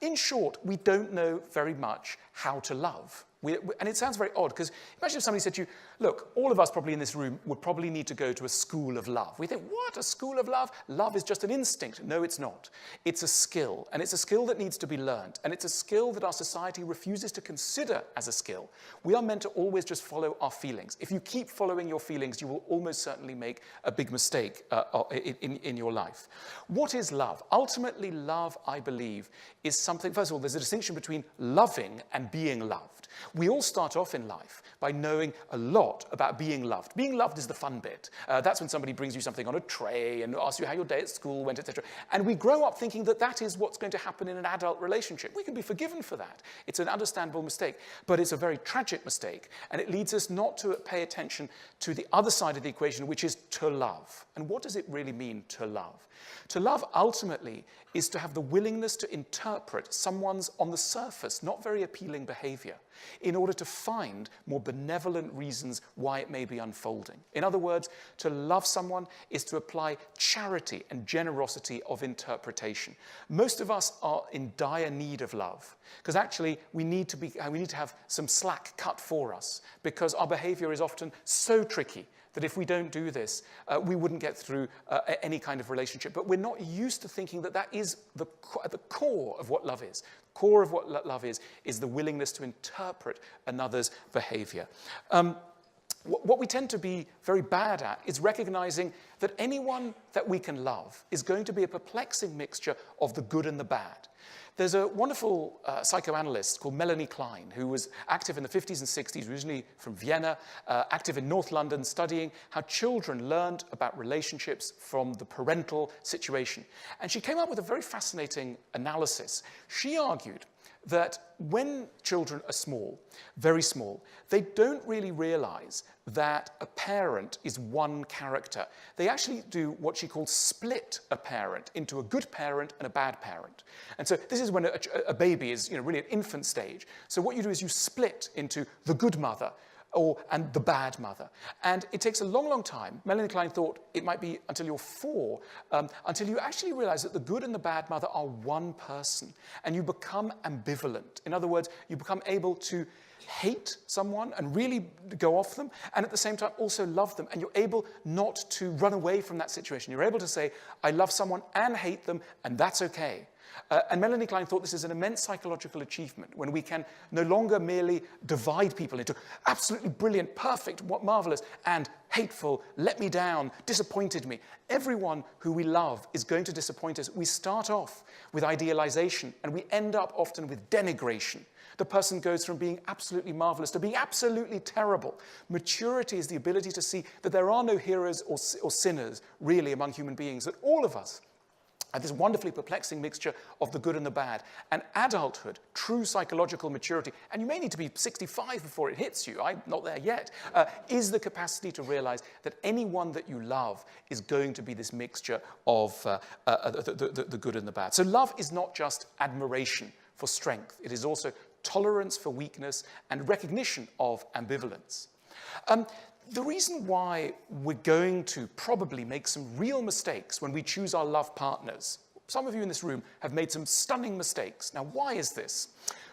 In short, we don't know very much how to love. And it sounds very odd, because imagine if somebody said to you, look, all of us probably in this room would probably need to go to a school of love. We think, what, a school of love? Love is just an instinct. No, it's not. It's a skill, and it's a skill that needs to be learned, and it's a skill that our society refuses to consider as a skill. We are meant to always just follow our feelings. If you keep following your feelings, you will almost certainly make a big mistake in your life. What is love? Ultimately, love, I believe, is something, first of all, there's a distinction between loving and being loved. We all start off in life by knowing a lot about being loved. Being loved is the fun bit. That's when somebody brings you something on a tray and asks you how your day at school went, etc. And we grow up thinking that that is what's going to happen in an adult relationship. We can be forgiven for that. It's an understandable mistake, but it's a very tragic mistake, and it leads us not to pay attention to the other side of the equation, which is to love. And what does it really mean to love? To love, ultimately, is to have the willingness to interpret someone's, on the surface, not very appealing behavior in order to find more benevolent reasons why it may be unfolding. In other words, to love someone is to apply charity and generosity of interpretation. Most of us are in dire need of love, because actually we need to have some slack cut for us, because our behavior is often so tricky that if we don't do this, we wouldn't get through any kind of relationship. But we're not used to thinking that that is the core of what love is. The core of what love is the willingness to interpret another's behavior. What we tend to be very bad at is recognizing that anyone that we can love is going to be a perplexing mixture of the good and the bad. There's a wonderful psychoanalyst called Melanie Klein, who was active in the 50s and 60s, originally from Vienna, active in North London, studying how children learned about relationships from the parental situation. And she came up with a very fascinating analysis. She argued that when children are small, very small, they don't really realize that a parent is one character. They actually do what she calls split a parent into a good parent and a bad parent. And so this is when a baby is really at infant stage. So what you do is you split into the good mother and the bad mother. And it takes a long, long time. Melanie Klein thought it might be until you're 4, until you actually realize that the good and the bad mother are one person, and you become ambivalent. In other words, you become able to hate someone and really go off them, and at the same time also love them, and you're able not to run away from that situation. You're able to say, I love someone and hate them, and that's okay. And Melanie Klein thought this is an immense psychological achievement, when we can no longer merely divide people into absolutely brilliant, perfect, marvelous, and hateful, let me down, disappointed me. Everyone who we love is going to disappoint us. We start off with idealization, and we end up often with denigration. The person goes from being absolutely marvelous to being absolutely terrible. Maturity is the ability to see that there are no heroes or sinners, really, among human beings, that all of us have this wonderfully perplexing mixture of the good and the bad. And adulthood, true psychological maturity, and you may need to be 65 before it hits you, I'm not there yet, is the capacity to realize that anyone that you love is going to be this mixture of the good and the bad. So love is not just admiration for strength. It is also tolerance for weakness and recognition of ambivalence. The reason why we're going to probably make some real mistakes when we choose our love partners, some of you in this room have made some stunning mistakes. Now, why is this?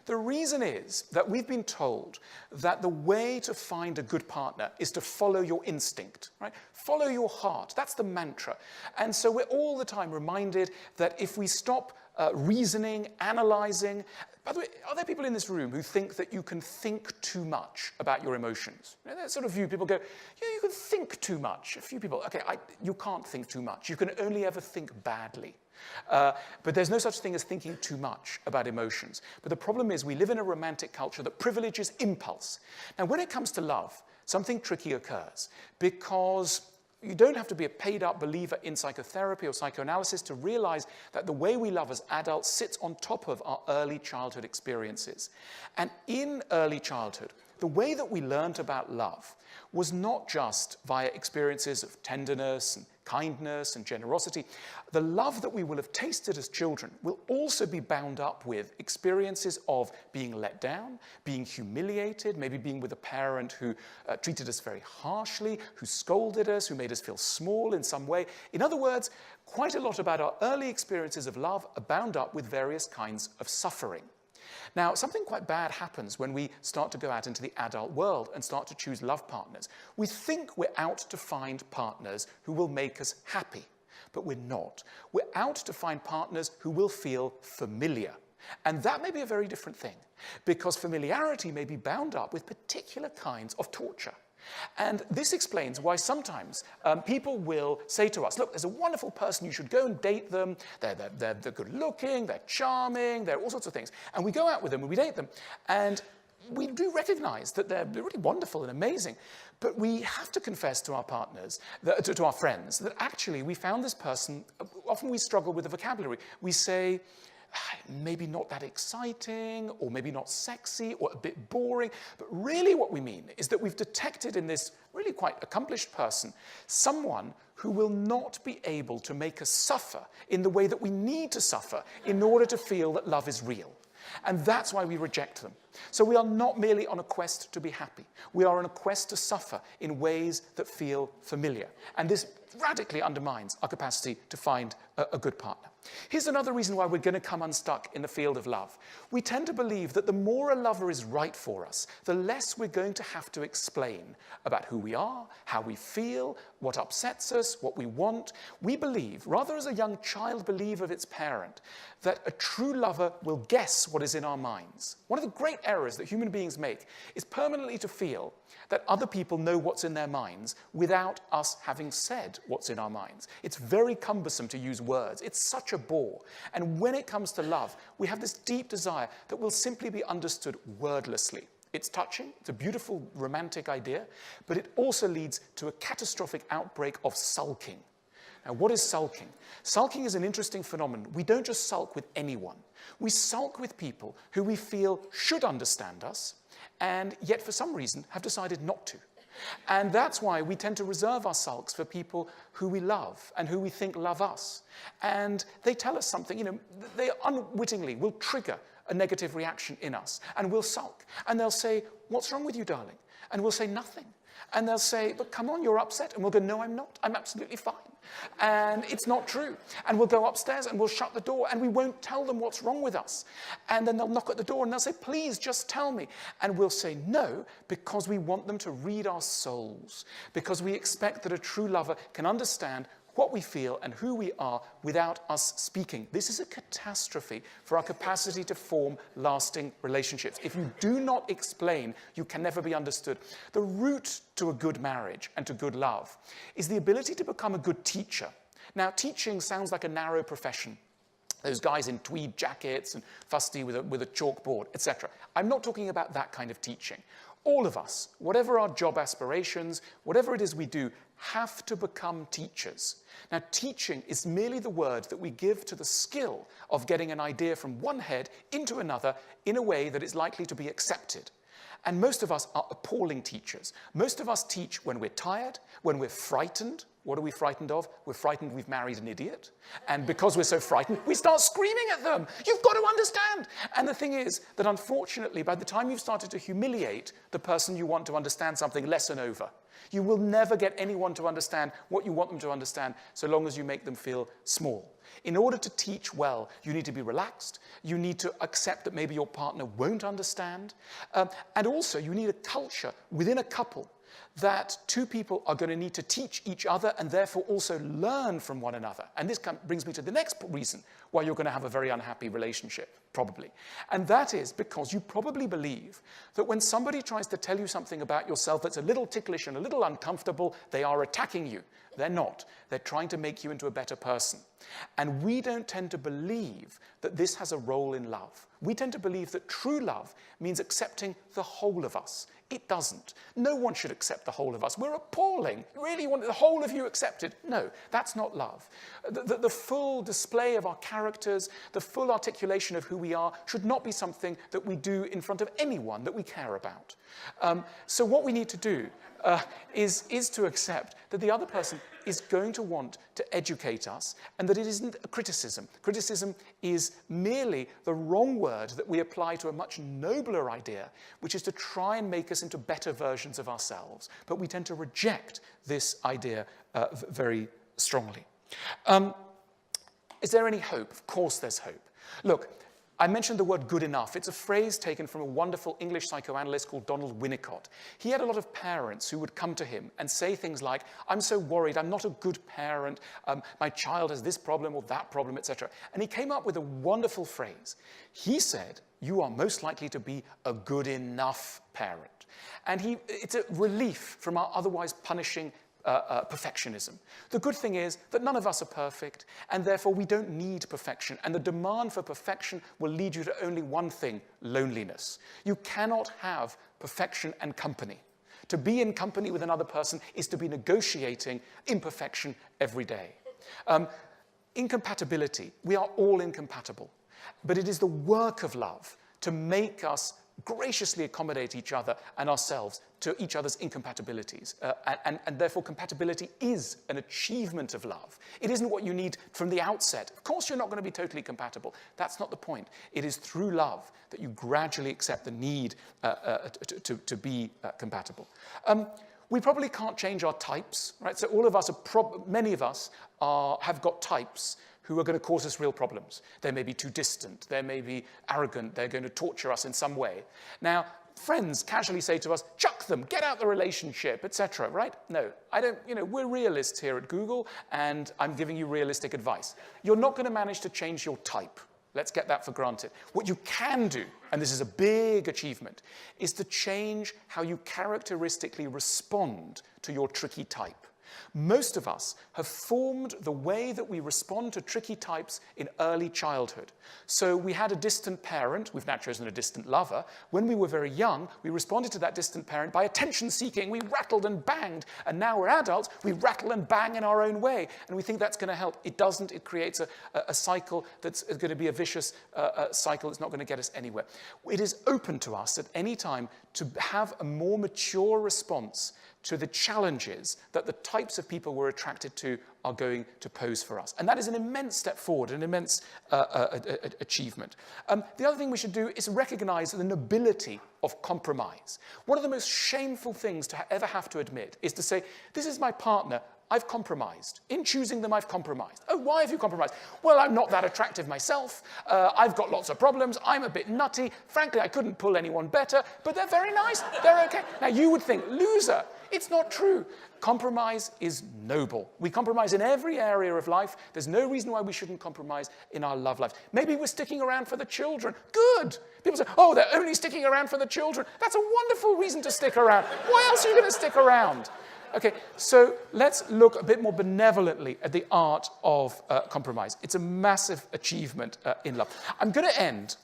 The reason is that we've been told that the way to find a good partner is to follow your instinct, right? Follow your heart. That's the mantra. And so we're all the time reminded that if we stop reasoning, analyzing. By the way, are there people in this room who think that you can think too much about your emotions? That sort of view, people go, yeah, you can think too much. A few people, okay, you can't think too much. You can only ever think badly. But there's no such thing as thinking too much about emotions. But the problem is we live in a romantic culture that privileges impulse. Now, when it comes to love, something tricky occurs, because you don't have to be a paid-up believer in psychotherapy or psychoanalysis to realize that the way we love as adults sits on top of our early childhood experiences. And in early childhood, the way that we learnt about love was not just via experiences of tenderness and kindness and generosity. The love that we will have tasted as children will also be bound up with experiences of being let down, being humiliated, maybe being with a parent who treated us very harshly, who scolded us, who made us feel small in some way. In other words, quite a lot about our early experiences of love are bound up with various kinds of suffering. Now, something quite bad happens when we start to go out into the adult world and start to choose love partners. We think we're out to find partners who will make us happy, but we're not. We're out to find partners who will feel familiar. And that may be a very different thing, because familiarity may be bound up with particular kinds of torture. And this explains why sometimes people will say to us, look, there's a wonderful person, you should go and date them. They're good looking, they're charming, they're all sorts of things. And we go out with them and we date them. And we do recognize that they're really wonderful and amazing. But we have to confess to our partners, to our friends, that actually we found this person, often we struggle with the vocabulary. We say, maybe not that exciting, or maybe not sexy, or a bit boring. But really what we mean is that we've detected in this really quite accomplished person someone who will not be able to make us suffer in the way that we need to suffer in order to feel that love is real. And that's why we reject them. So we are not merely on a quest to be happy. We are on a quest to suffer in ways that feel familiar. And this radically undermines our capacity to find a good partner. Here's another reason why we're going to come unstuck in the field of love. We tend to believe that the more a lover is right for us, the less we're going to have to explain about who we are, how we feel, what upsets us, what we want. We believe, rather as a young child believes of its parent, that a true lover will guess what is in our minds. One of the great errors that human beings make is permanently to feel that other people know what's in their minds without us having said what's in our minds. It's very cumbersome to use words. It's such a bore. And when it comes to love, we have this deep desire that will simply be understood wordlessly. It's touching, it's a beautiful romantic idea, but it also leads to a catastrophic outbreak of sulking. Now, what is sulking? Sulking is an interesting phenomenon. We don't just sulk with anyone. We sulk with people who we feel should understand us, and yet for some reason have decided not to. And that's why we tend to reserve our sulks for people who we love and who we think love us. And they tell us something, they unwittingly will trigger a negative reaction in us, and we'll sulk. And they'll say, "What's wrong with you, darling?" And we'll say, "Nothing." And they'll say, "But come on, you're upset." And we'll go, "No, I'm not. I'm absolutely fine." And it's not true. And we'll go upstairs and we'll shut the door and we won't tell them what's wrong with us. And then they'll knock at the door and they'll say, "Please, just tell me." And we'll say no, because we want them to read our souls, because we expect that a true lover can understand what we feel and who we are without us speaking. This is a catastrophe for our capacity to form lasting relationships. If you do not explain, you can never be understood. The route to a good marriage and to good love is the ability to become a good teacher. Now, teaching sounds like a narrow profession. Those guys in tweed jackets and fusty with a chalkboard, etc. I'm not talking about that kind of teaching. All of us, whatever our job aspirations, whatever it is we do, have to become teachers. Now, teaching is merely the word that we give to the skill of getting an idea from one head into another in a way that is likely to be accepted. And most of us are appalling teachers. Most of us teach when we're tired, when we're frightened. What are we frightened of? We're frightened we've married an idiot. And because we're so frightened, we start screaming at them. "You've got to understand." And the thing is that unfortunately, by the time you've started to humiliate the person you want to understand something, lesson over. You will never get anyone to understand what you want them to understand so long as you make them feel small. In order to teach well, you need to be relaxed. You need to accept that maybe your partner won't understand. And also, you need a culture within a couple that two people are going to need to teach each other and therefore also learn from one another. And this brings me to the next reason why you're going to have a very unhappy relationship, probably. And that is because you probably believe that when somebody tries to tell you something about yourself that's a little ticklish and a little uncomfortable, they are attacking you. They're not. They're trying to make you into a better person. And we don't tend to believe that this has a role in love. We tend to believe that true love means accepting the whole of us, It doesn't. No one should accept the whole of us. We're appalling. Really, you want the whole of you accepted? No, that's not love. The full display of our characters, the full articulation of who we are, should not be something that we do in front of anyone that we care about. So what we need to do is to accept that the other person is going to want to educate us, and that it isn't a criticism. Criticism is merely the wrong word that we apply to a much nobler idea, which is to try and make us into better versions of ourselves. But we tend to reject this idea very strongly. Is there any hope? Of course there's hope. Look, I mentioned the word good enough. It's a phrase taken from a wonderful English psychoanalyst called Donald Winnicott. He had a lot of parents who would come to him and say things like, I'm so worried, I'm not a good parent, my child has this problem or that problem, etc. And he came up with a wonderful phrase. He said, you are most likely to be a good enough parent. And it's a relief from our otherwise punishing perfectionism. The good thing is that none of us are perfect, and therefore we don't need perfection. And the demand for perfection will lead you to only one thing: loneliness. You cannot have perfection and company. To be in company with another person is to be negotiating imperfection every day. Incompatibility. We are all incompatible. But it is the work of love to make us graciously accommodate each other and ourselves to each other's incompatibilities. And therefore, compatibility is an achievement of love. It isn't what you need from the outset. Of course, you're not going to be totally compatible. That's not the point. It is through love that you gradually accept the need to be compatible. We probably can't change our types, right? So all of us, many of us have got types who are going to cause us real problems. They may be too distant, they may be arrogant, they're going to torture us in some way. Now, friends casually say to us, chuck them, get out the relationship, etc., right? No, I don't, we're realists here at Google, and I'm giving you realistic advice. You're not going to manage to change your type. Let's get that for granted. What you can do, and this is a big achievement, is to change how you characteristically respond to your tricky type. Most of us have formed the way that we respond to tricky types in early childhood. So we had a distant parent, we've now chosen a distant lover. When we were very young, we responded to that distant parent by attention-seeking. We rattled and banged. And now we're adults, we rattle and bang in our own way. And we think that's going to help. It doesn't. It creates a cycle that's going to be a vicious cycle. It's not going to get us anywhere. It is open to us at any time to have a more mature response to the challenges that the types of people we're attracted to are going to pose for us. And that is an immense step forward, an immense achievement. The other thing we should do is recognize the nobility of compromise. One of the most shameful things to ever have to admit is to say, this is my partner, I've compromised. In choosing them, I've compromised. Oh, why have you compromised? Well, I'm not that attractive myself. I've got lots of problems. I'm a bit nutty. Frankly, I couldn't pull anyone better, but they're very nice. They're okay. Now, you would think, loser. It's not true. Compromise is noble. We compromise in every area of life. There's no reason why we shouldn't compromise in our love life. Maybe we're sticking around for the children. Good. People say, oh, they're only sticking around for the children. That's a wonderful reason to stick around. Why else are you going to stick around? Okay, so let's look a bit more benevolently at the art of compromise. It's a massive achievement in love. I'm going to end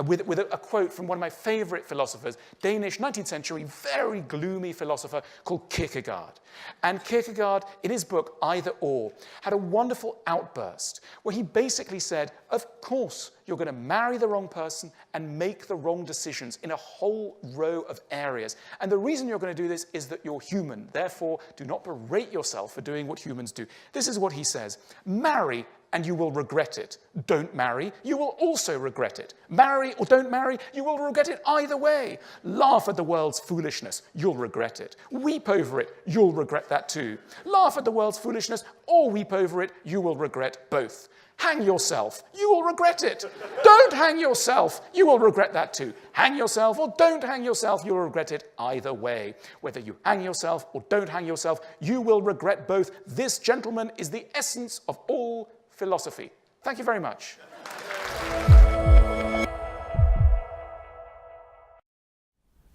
with a quote from one of my favorite philosophers, Danish 19th century, very gloomy philosopher called Kierkegaard. And Kierkegaard, in his book, Either Or, had a wonderful outburst where he basically said, of course, you're going to marry the wrong person and make the wrong decisions in a whole row of areas. And the reason you're going to do this is that you're human. Therefore, do not berate yourself for doing what humans do. This is what he says. Marry and you will regret it. Don't marry, you will also regret it. Marry or don't marry, you will regret it either way. Laugh at the world's foolishness, you'll regret it. Weep over it, you'll regret that too. Laugh at the world's foolishness or weep over it, you will regret both. Hang yourself, you will regret it. Don't hang yourself, you will regret that too. Hang yourself or don't hang yourself, you'll regret it either way. Whether you hang yourself or don't hang yourself, you will regret both. This, gentlemen, is the essence of all philosophy. Thank you very much.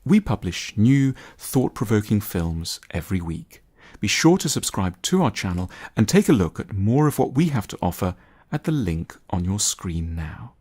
We publish new, thought-provoking films every week. Be sure to subscribe to our channel and take a look at more of what we have to offer at the link on your screen now.